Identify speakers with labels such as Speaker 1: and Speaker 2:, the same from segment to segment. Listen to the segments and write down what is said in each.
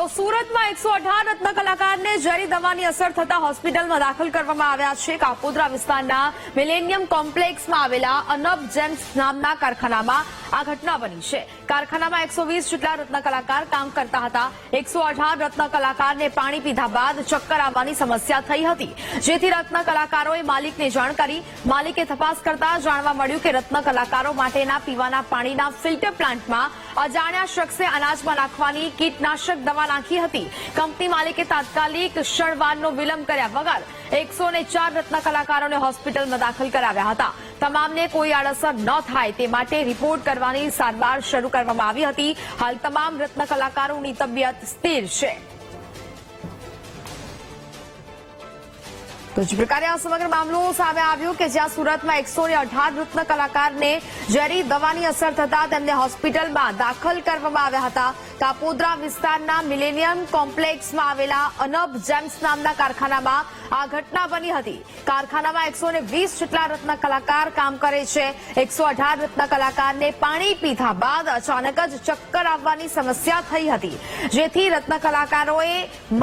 Speaker 1: તો સુરતમાં 118 રત્ન કલાકારને ઝેરી દવાની અસર થતા હોસ્પિટલમાં દાખલ કરવામાં આવ્યા છે। કાપોદ્રા વિસ્તારના મિલેનિયમ કોમ્પ્લેક્સમાં આવેલા અનબ જેમ્સ નામના કારખાનામાં આ ઘટના બની છે। કારખાનામાં 120 જેટલા રત્ન કલાકાર કામ કરતા હતા। 118 રત્ન કલાકારને પાણી પીધા બાદ ચક્કર આવવાની સમસ્યા થઈ હતી, જેથી રત્ન કલાકારોએ માલિકને જાણ કરી। માલિકે તપાસ કરતા જાણવા મળ્યું કે રત્ન કલાકારો માટેના પીવાના પાણીના ફિલ્ટર પ્લાન્ટમાં અજાણ્યા શખ્સે અનાજમાં નાખવાની કીટનાશક દવા નાખી હતી। કંપની માલિકે તાત્કાલિક ક્ષણવારનો વિલંબ કર્યા વગર 104 રત્ન કલાકારોને હોસ્પિટલમાં દાખલ કરાવ્યા હતા। તમામને કોઈ આડઅસર ન થાય તે માટે રિપોર્ટ કરવાની સારવાર શરૂ કરવામાં આવી હતી। હાલ તમામ રત્ન કલાકારોની તબિયત સ્થિર છે। તો જે પ્રકારે આ સમગ્ર મામલો સામે આવ્યો કે જ્યાં સુરતમાં 118 રત્ન કલાકારને ઝેરી દવાની અસર થતા તેમને હોસ્પિટલમાં દાખલ કરવામાં આવ્યા હતા। કાપોદ્રા વિસ્તારના મિલેનિયમ કોમ્પ્લેક્સમાં આવેલા અનબ જેમ્સ નામના કારખાનામાં આ ઘટના બની હતી। કારખાનામાં 120 જેટલા રત્ન કલાકાર કામ કરે છે। 118 રત્ન કલાકારને પાણી પીધા બાદ અચાનક જ ચક્કર આવવાની સમસ્યા થઈ હતી, જેથી રત્ન કલાકારોએ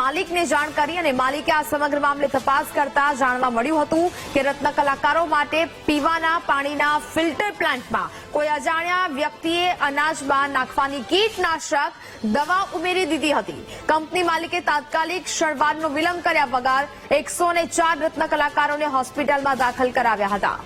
Speaker 1: માલિકને જાણ કરી અને માલિકે આ સમગ્ર મામલે તપાસ કરતા જાણવા મળ્યું હતું કે રત્ન કલાકારો માટે પીવાના પાણીના ફિલ્ટર પ્લાન્ટમાં કોઈ અજાણ્યા વ્યક્તિએ અનાજમાં નાખવાની કીટનાશક દવા ઉમેરી દીધી હતી। કંપની માલિકે તાત્કાલિક ક્ષણવારનો વિલંબ કર્યા વગર 104 રત્ન કલાકારોને હોસ્પિટલમાં દાખલ કરાવ્યા હતા।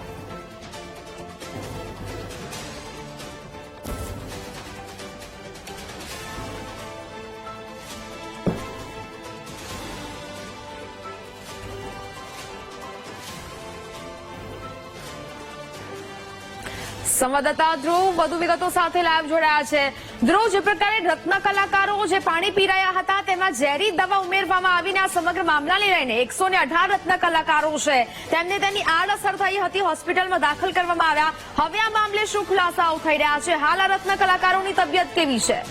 Speaker 1: સંવાદદાતા ધ્રુવ વધુ વિગતો સાથે લાઈવ જોડાયા છે। ધ્રુવ, જે પ્રકારે રત્ન કલાકારો જે પાણી પી રહ્યા હતા તેમાં ઝેરી દવા ઉમેરવામાં આવીને આ સમગ્ર મામલાને લઈને 118 રત્ન કલાકારો છે તેમને તેની આડઅસર થઈ હતી, હોસ્પિટલમાં દાખલ કરવામાં આવ્યા। હવે આ મામલે શું ખુલાસાઓ થઈ રહ્યા છે? હાલ આ રત્ન કલાકારોની તબિયત કેવી છે?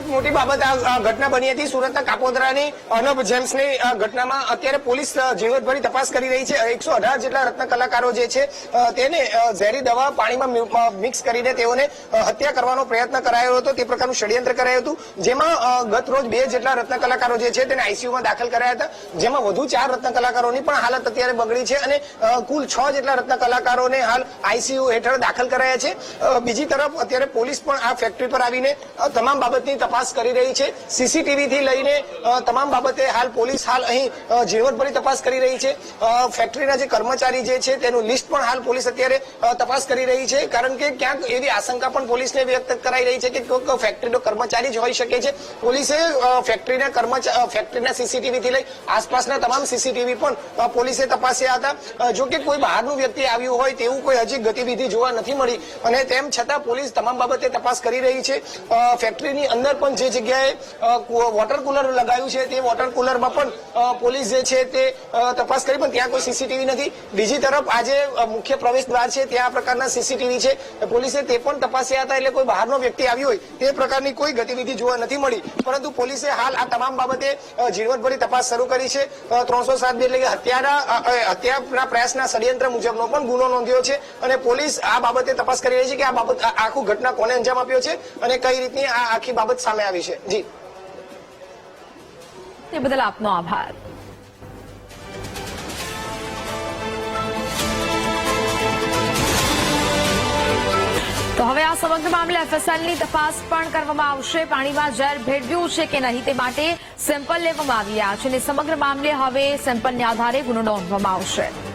Speaker 2: મોટી બાબત આ ઘટના બની હતી સુરતના કાપોદ્રાની અનબ જેમ્સની ઘટનામાં અત્યારે પોલીસ ઝીણવટભરી તપાસ કરી રહી છે। 118 જેટલા રત્ન કલાકારો જે છે તેને ઝેરી દવા પાણીમાં મિક્સ કરીને તેઓને હત્યા કરવાનો પ્રયત્ન કરાયો હતો, તે પ્રકારનું ષડયંત્ર કરાયું હતું, જેમાં ગત રોજ 2 જેટલા રત્ન કલાકારો જે છે તેને આઈસીયુમાં દાખલ કરાયા હતા, જેમાં વધુ 4 રત્ન કલાકારોની પણ હાલત અત્યારે બગડી છે અને કુલ 6 જેટલા રત્ન કલાકારોને હાલ આઈસીયુ હેઠળ દાખલ કરાયા છે। બીજી તરફ અત્યારે પોલીસ પણ આ ફેક્ટરી પર આવીને તમામ બાબતની તપાસ કરી રહી છે। સીસીટીવી થી લઈને તમામ બાબતે હાલ પોલીસ અહીં ઝીણવટભરી તપાસ કરી રહી છે। ફેક્ટરીના જે કર્મચારી જે છે તેનું લિસ્ટ પણ હાલ પોલીસ અત્યારે તપાસ કરી રહી છે, કારણ કે ક્યાંક એવી આશંકા પણ પોલીસને વ્યક્ત કરાઈ રહી છે કે કોઈ ફેક્ટરીનો કર્મચારી જ હોઈ શકે છે। પોલીસે ફેક્ટરીના સીસીટીવી થી લઈ આસપાસના તમામ સીસીટીવી પણ પોલીસે તપાસ્યા હતા। જો કે કોઈ બહારનું વ્યક્તિ આવ્યું હોય તેવું કોઈ હજી ગતિવિધિ જોવા નથી મળી, અને તેમ છતાં પોલીસ તમામ બાબતે તપાસ કરી રહી છે। ફેક્ટરીની અંદર પણ જે જગ્યાએ વોટર કુલર લગાવ્યું છે તે વોટર કુલરમાં પણ પોલીસ જે છે તે તપાસ કરી, પણ ત્યાં કોઈ સીસીટીવી નથી। બીજી તરફ આજે મુખ્ય પ્રવેશ દ્વાર છે ત્યાં આ પ્રકારના સીસીટીવી છે, પોલીસે તે પણ તપાસ્યા હતા, એટલે કોઈ બહારનો વ્યક્તિ આવ્યો હોય તે પ્રકારની કોઈ ગતિવિધિ જોવા નથી મળી। પરંતુ પોલીસે હાલ આ તમામ બાબતે ઝીણવટભરી તપાસ શરૂ કરી છે। 307 એટલે કે હત્યાના પ્રયાસના ષડયંત્ર મુજબનો પણ ગુનો નોંધ્યો છે, અને પોલીસ આ બાબતે તપાસ કરી રહી છે કે આ બાબત આખું ઘટના કોને અંજામ આપ્યો છે અને કઈ રીતની આ આખી બાબત સામે આવી છે। જી,
Speaker 1: તે બદલ આપનો આભાર। તો હવે આ સમગ્ર મામલે એફએસએલની તપાસ પણ કરવામાં આવશે। પાણીમાં ઝેર ભેળવ્યું છે કે નહીં તે માટે સેમ્પલ લેવામાં આવી રહ્યા છે અને સમગ્ર મામલે હવે સેમ્પલના આધારે ગુનો નોંધવામાં આવશે।